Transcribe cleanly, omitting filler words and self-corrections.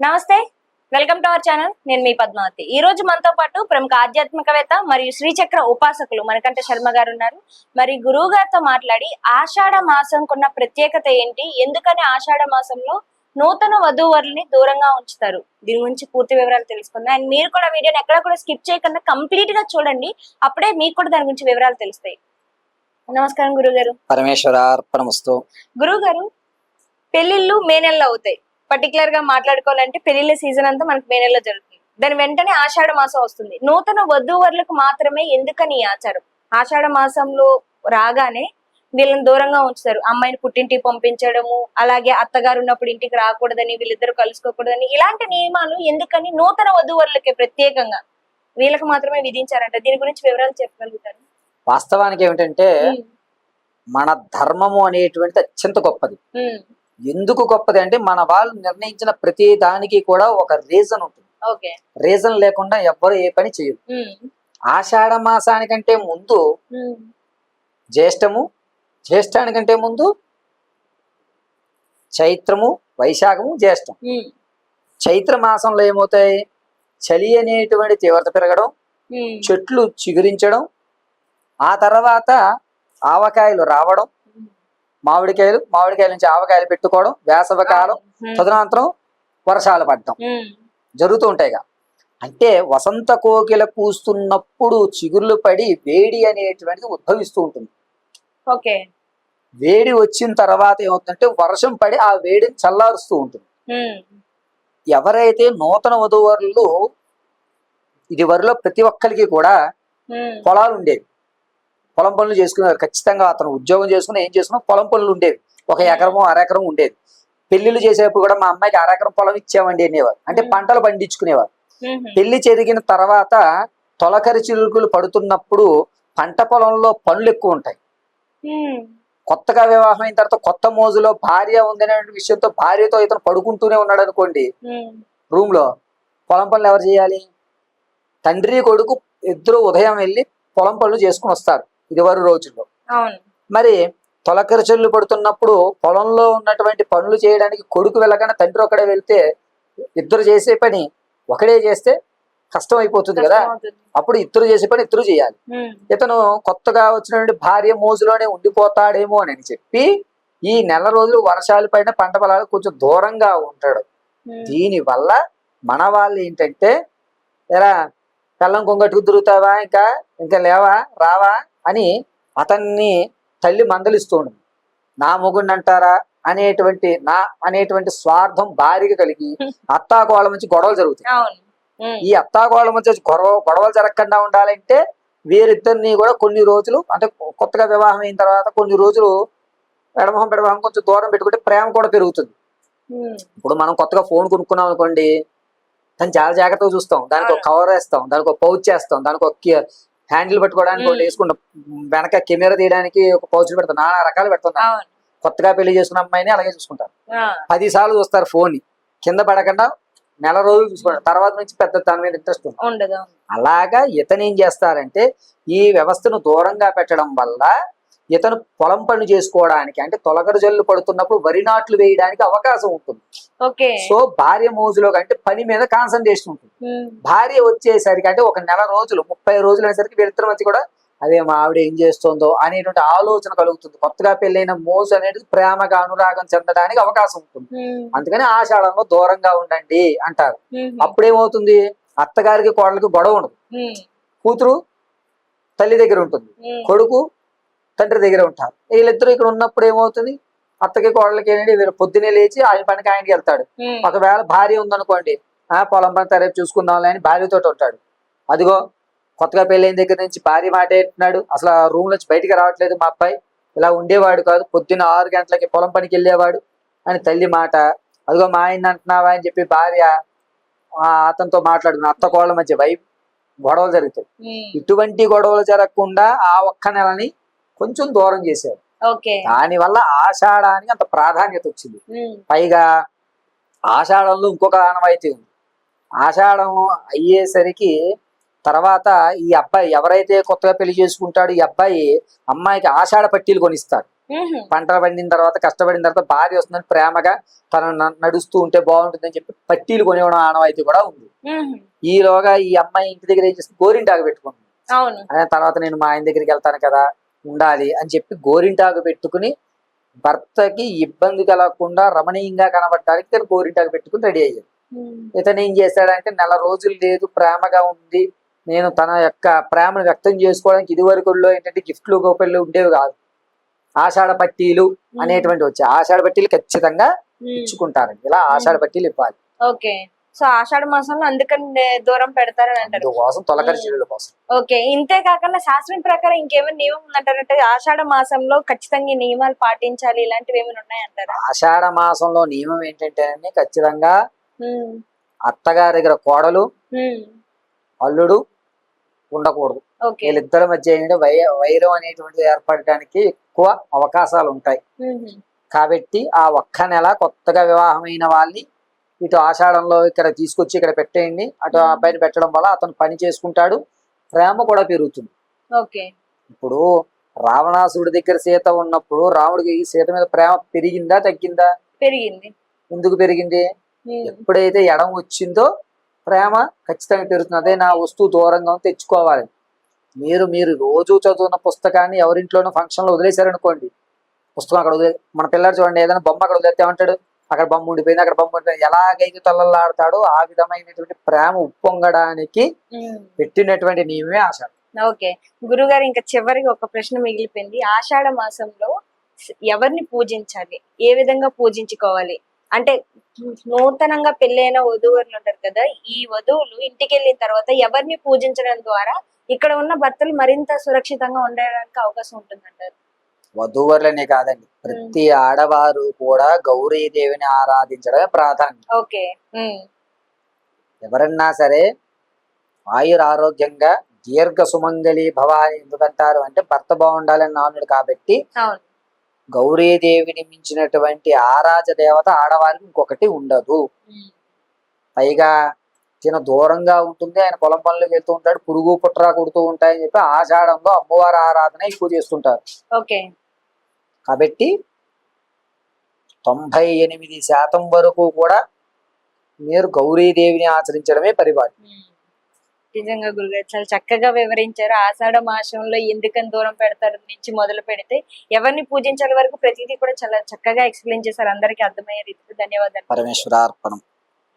నమస్తే, welcome to our channel. నేను మీ పద్మావతి. ఈ రోజు మనతో పాటు ప్రముఖ ఆధ్యాత్మికవేత్త మరియు శ్రీచక్ర ఉపాసకులు మనకంట శర్మ గారు ఉన్నారు. మరి గురువు గారితో మాట్లాడి ఆషాఢ మాసంకున్న ప్రత్యేకత ఏంటి, ఎందుకని ఆషాఢ మాసంలో నూతన వధూవరుల్ని దూరంగా ఉంచుతారు, దీని గురించి పూర్తి వివరాలు తెలుసుకుందాం. అండ్ మీరు కూడా వీడియోని ఎక్కడ కూడా స్కిప్ చేయకుండా కంప్లీట్ గా చూడండి, అప్పుడే మీకు కూడా దాని గురించి వివరాలు తెలుస్తాయి. నమస్కారం గురువు గారు. పరమేశ్వరార్పణమస్తు. గురువు గారు, పెళ్లిళ్ళు మే నెలలో అవుతాయి. పర్టికులర్ గా మాట్లాడుకోవాలంటే పెళ్లిళ్ళ సీజన్ అంతా మనకు మే నెలలో జరుగుతుంది. దాని వెంటనే ఆషాఢ మాసం వస్తుంది. నూతన వధూవరులకు మాత్రమే ఎందుకని ఈ ఆచారం? ఆషాఢ మాసంలో రాగానే వీళ్ళని దూరంగా ఉంచుతారు. అమ్మాయిని పుట్టింటికి పంపించడము, అలాగే అత్తగారు ఉన్నప్పుడు ఇంటికి రాకూడదని, వీళ్ళిద్దరు కలుసుకోకూడదని, ఇలాంటి నియమాలు ఎందుకని నూతన వధూవరులకి ప్రత్యేకంగా వీళ్ళకి మాత్రమే విధించారంట? దీని గురించి వివరాలు చెప్పగలుగుతారు? వాస్తవానికి ఏమిటంటే మన ధర్మము అనేటువంటిది అత్యంత గొప్పది. ఎందుకు గొప్పది అంటే మన వాళ్ళు నిర్ణయించిన ప్రతి దానికి కూడా ఒక రీజన్ ఉంటుంది. రీజన్ లేకుండా ఎవ్వరు ఏ పని చేయరు. ఆషాఢ మాసానికంటే ముందు జ్యేష్టము, జ్యేష్ఠానికంటే ముందు చైత్రము, వైశాఖము, జ్యేష్టం. చైత్ర మాసంలో ఏమవుతాయి? చలి అనేటువంటి తీవ్రత పెరగడం, చెట్లు చిగురించడం, ఆ తర్వాత ఆవకాయలు రావడం, మామిడికాయల నుంచి ఆవకాయలు పెట్టుకోవడం, వేసవకాలం, తదనంతరం వర్షాలు పడటం జరుగుతూ ఉంటాయిగా. అంటే వసంత కోకిల కూస్తున్నప్పుడు చిగుర్లు పడి వేడి అనేటువంటిది ఉద్భవిస్తూ ఉంటుంది. వేడి వచ్చిన తర్వాత ఏమవుతుందంటే వర్షం పడి ఆ వేడిని చల్లారుస్తూ ఉంటుంది. ఎవరైతే నూతన వధూవరులు ఇది వరలో ప్రతి ఒక్కరికి కూడా పొలాలు ఉండేవి, పొలం పనులు చేసుకునేవారు. ఖచ్చితంగా అతను ఉద్యోగం చేసుకుని ఏం చేసుకున్నా పొలం పనులు ఉండేవి. ఒక ఎకరము అరెకరం ఉండేది. పెళ్లిళ్ళు చేసేప్పుడు కూడా మా అమ్మాయికి అరెకరం పొలం ఇచ్చామండి అనేవారు. అంటే పంటలు పండించుకునేవారు. పెళ్లి జరిగిన తర్వాత తొలకరి చిలుకలు పడుతున్నప్పుడు పంట పొలంలో పనులు ఎక్కువ ఉంటాయి. కొత్తగా వివాహం అయిన తర్వాత కొత్త మోజులో భార్య ఉందనే విషయంతో భార్యతో ఇతను పడుకుంటూనే ఉన్నాడు అనుకోండి, రూమ్ లో పొలం పనులు ఎవరు చేయాలి? తండ్రి కొడుకు ఇద్దరు ఉదయం వెళ్ళి పొలం పనులు చేసుకుని వస్తారు ఇదివరకు రోజుల్లో. మరి తొలకరిచెల్లు పడుతున్నప్పుడు పొలంలో ఉన్నటువంటి పనులు చేయడానికి కొడుకు వెళ్ళగానే తండ్రి ఒకడే వెళ్తే ఇద్దరు చేసే పని ఒకడే చేస్తే కష్టం అయిపోతుంది కదా. అప్పుడు ఇద్దరు చేసే పని ఇద్దరు చేయాలి. ఇతను కొత్తగా వచ్చినటువంటి భార్య మోజులోనే ఉండిపోతాడేమో అని చెప్పి ఈ నెల రోజులు వర్షాలు పడిన పంట పొలాలు కొంచెం దూరంగా ఉంటాడు. దీని వల్ల మన వాళ్ళు ఏంటంటే, ఎరా కళ్ళం కొంగట్టుకు తిరుగుతావా, ఇంకా లేవా రావా అని అతన్ని తల్లి మందలిస్తూ ఉంటుంది. నా మొగుడిని అంటారా అనేటువంటి స్వార్థం భార్యకి కలిగి అత్తాకోళ్ళ నుంచి గొడవలు జరుగుతాయి. ఈ అత్తాకోళ్ళ మధ్య గొడవలు జరగకుండా ఉండాలంటే వీరిద్దరిని కూడా కొన్ని రోజులు, అంటే కొత్తగా వివాహం అయిన తర్వాత కొన్ని రోజులు పెడమొహం కొంచెం దూరం పెట్టుకుంటే ప్రేమ కూడా పెరుగుతుంది. ఇప్పుడు మనం కొత్తగా ఫోన్ కొనుక్కున్నాం అనుకోండి, దాన్ని చాలా జాగ్రత్తగా చూస్తాం. దానికి ఒక కవర్ వేస్తాం, దానికి ఒక పౌచ్ చేస్తాం, దానికి ఒక హ్యాండిల్ పెట్టుకోవడానికి ఒకటి వేసుకుంటాం, వెనక కెమెరా తీయడానికి ఒక పౌచ్లు పెడతాం, నానా రకాలు పెడతాం. కొత్తగా పెళ్లి చేసుకున్న అమ్మాయిని అలాగే చూసుకుంటారు. 10 సార్లు చూస్తారు ఫోన్, కింద పడకుండా నెల రోజులు చూసుకుంటారు. తర్వాత నుంచి పెద్ద దాని మీద ఇంట్రెస్ట్ ఉండదు. అలాగా ఇతను ఏం చేస్తారంటే ఈ వ్యవస్థను దూరంగా పెట్టడం వల్ల ఇతను పొలం పనులు చేసుకోవడానికి, అంటే తొలకరి జల్లు పడుతున్నప్పుడు వరి నాట్లు వేయడానికి అవకాశం ఉంటుంది. సో భార్య మోజులో అంటే పని మీద కాన్సన్ట్రేషన్ ఉంటుంది. భార్య వచ్చేసరికి అంటే ఒక నెల రోజులు 30 రోజులు అనేసరికి వీళ్ళిద్దరి మధ్య కూడా అదే మా ఆవిడ ఏం చేస్తుందో అనేటువంటి ఆలోచన కలుగుతుంది. కొత్తగా పెళ్ళైన మోజు అనేది ప్రేమగా అనురాగం చెందడానికి అవకాశం ఉంటుంది. అందుకని ఆషాఢంలో దూరంగా ఉండండి అంటారు. అప్పుడేమవుతుంది, అత్తగారికి కోడలికి గొడవ ఉండదు. కూతురు తల్లి దగ్గర ఉంటుంది, కొడుకు తండ్రి దగ్గర ఉంటారు. వీళ్ళిద్దరు ఇక్కడ ఉన్నప్పుడు ఏమవుతుంది, అత్తకి కోడలకి ఏంటంటే వీళ్ళు పొద్దునే లేచి ఆయన పనికి ఆయనకి వెళ్తాడు. ఒకవేళ భార్య ఉందనుకోండి, పొలం పని రేపు చూసుకుందాంలే అని భార్యతో ఉంటాడు. అదిగో కొత్తగా పెళ్ళైన దగ్గర నుంచి భార్య మాట ఏంటున్నాడు, అసలు ఆ రూమ్ నుంచి బయటికి రావట్లేదు, మా అబ్బాయి ఇలా ఉండేవాడు కాదు, పొద్దున్న 6 గంటలకి పొలం పనికి వెళ్ళేవాడు అని తల్లి మాట. అదిగో మా ఆయన అంటున్నావా అని చెప్పి భార్య అతనితో మాట్లాడుకుని అత్త కోళ్ళ మధ్య గొడవలు జరుగుతాయి. ఇటువంటి గొడవలు జరగకుండా ఆ ఒక్క నెలని కొంచెం దూరం చేశారు. దాని వల్ల ఆషాఢానికి అంత ప్రాధాన్యత వచ్చింది. పైగా ఆషాఢంలో ఇంకొక ఆనవాయితీ ఉంది. ఆషాఢం అయ్యేసరికి తర్వాత ఈ అబ్బాయి ఎవరైతే కొత్తగా పెళ్లి చేసుకుంటాడో ఈ అబ్బాయి అమ్మాయికి ఆషాఢ పట్టీలు కొనిస్తాడు. పంటలు పండిన తర్వాత కష్టపడిన తర్వాత భార్య వస్తుందని ప్రేమగా తను నడుస్తూ ఉంటే బాగుంటుందని చెప్పి పట్టీలు కొనివ్వడం ఆనవాయితీ కూడా ఉంది. ఈలోగా ఈ అమ్మాయి ఇంటి దగ్గర ఏం చేస్తుంది, గోరింటాకు పెట్టుకుంటుంది. అవును. తర్వాత నేను మా ఆయన దగ్గరికి వెళ్తాను కదా ఉండాలి అని చెప్పి గోరింటాకు పెట్టుకుని భర్తకి ఇబ్బంది కలగకుండా రమణీయంగా కనబడటానికి తను గోరింటాకు పెట్టుకుని రెడీ అయ్యాడు. ఇతను ఏం చేశాడంటే, నెల రోజులు లేదు ప్రేమగా ఉంది, నేను తన యొక్క ప్రేమను వ్యక్తం చేసుకోవడానికి ఇదివరకుల్లో ఏంటంటే గిఫ్ట్లు గోపెళ్ళు ఉండేవి కాదు, ఆషాఢ పట్టీలు అనేటువంటి వచ్చాయి. ఆషాఢ పట్టీలు ఖచ్చితంగా ఇచ్చుకుంటారండి, ఇలా ఆషాఢ పట్టీలు ఇవ్వాలి. ఓకే, సో ఆషాఢ మాసంలో అందుకని దూరం పెడతారని అంటారు, కోసం తొలకరి కోసం. ఓకే, ఇంతే కాకుండా శాస్త్రం ప్రకారం ఇంకేమైనా నియమం ఉందంటారంటే ఆషాఢ మాసంలో ఖచ్చితంగా ఈ నియమాలు పాటించాలి, ఇలాంటివి ఏమైనా ఉన్నాయంటారా? ఆషాఢ మాసంలో నియమం ఏంటంటే ఖచ్చితంగా అత్తగారి దగ్గర కోడలు అల్లుడు ఉండకూడదు. వీళ్ళిద్దరి మధ్య ఏంటంటే వైరం అనేటువంటిది ఏర్పడటానికి ఎక్కువ అవకాశాలు ఉంటాయి. కాబట్టి ఆ ఒక్క నెల కొత్తగా వివాహమైన వాళ్ళని ఇటు ఆషాఢంలో ఇక్కడ తీసుకొచ్చి ఇక్కడ పెట్టేయండి, అటు అబ్బాయిని పెట్టడం వల్ల అతను పని చేసుకుంటాడు, ప్రేమ కూడా పెరుగుతుంది. ఇప్పుడు రావణాసురుడి దగ్గర సీత ఉన్నప్పుడు రాముడికి సీత మీద ప్రేమ పెరిగిందా తగ్గిందా? పెరిగింది. ఎందుకు పెరిగింది? ఎప్పుడైతే ఎడం వచ్చిందో ప్రేమ ఖచ్చితంగా పెరుగుతుంది. అదే నా వస్తువు దూరంగా తెచ్చుకోవాలి. మీరు రోజు చదువున్న పుస్తకాన్ని ఎవరింట్లోనూ ఫంక్షన్ లో వదిలేశారనుకోండి, పుస్తకం అక్కడ వదిలే, మన పిల్లలు చూడండి, ఏదైనా బొమ్మ అక్కడ వదిలేస్తే ఏమంటాడు, అక్కడ బొమ్మ ఉండిపోయింది, అక్కడ బొమ్మ ఉండిపోయింది, ఎలాగైతే తొల్లలాడతాడో ఆ విధమైనటువంటి ప్రేమ ఉప్పొంగడానికి పెట్టినటువంటి నియమే ఆషాఢం. ఓకే గురుగారు, ఇంకా చివరికి ఒక ప్రశ్న మిగిలిపోయింది. ఆషాఢ మాసంలో ఎవరిని పూజించాలి, ఏ విధంగా పూజించుకోవాలి? అంటే నూతనంగా పెళ్ళైన వధువులు ఉంటారు కదా, ఈ వధువులు ఇంటికి వెళ్ళిన తర్వాత ఎవరిని పూజించడం ద్వారా ఇక్కడ ఉన్న భర్తలు మరింత సురక్షితంగా ఉండడానికి అవకాశం ఉంటుందంటారు? వధూవరులనే కాదండి, ప్రతి ఆడవారు కూడా గౌరీదేవిని ఆరాధించడమే ప్రాధాన్యం. ఓకే, ఎవరన్నా సరే ఆయురారోగ్యంగా దీర్ఘ సుమంగళి భవ అని ఎందుకంటారు అంటే భర్త బాగుండాలని నానుడు కాబట్టి. గౌరీదేవిని మించినటువంటి ఆరాధ దేవత ఆడవారికి ఇంకొకటి ఉండదు. పైగా తిన దూరంగా ఉంటుంది, ఆయన పొలం పనులకు వెళ్తూ ఉంటాడు, పురుగు పుట్రా కుడుతూ ఉంటాయని చెప్పి ఆషాఢంలో అమ్మవారి ఆరాధన ఎక్కువ చేస్తుంటారు. కాబట్టి 98% వరకు కూడా మీరు గౌరీదేవిని ఆచరించడమే పరిపాటి. నిజంగా గురుగారు చాలా చక్కగా వివరించారు. ఆషాఢ మాసంలో ఎందుకని దూరం పెడతారు నుంచి మొదలు పెడితే ఎవరిని పూజించాలి వరకు ప్రతిదీ కూడా చాలా చక్కగా ఎక్స్ప్లెయిన్ చేశారు. అందరికీ అర్థమయ్యే రీతిలో. ధన్యవాదాలు. పరమేశ్వరార్పణం.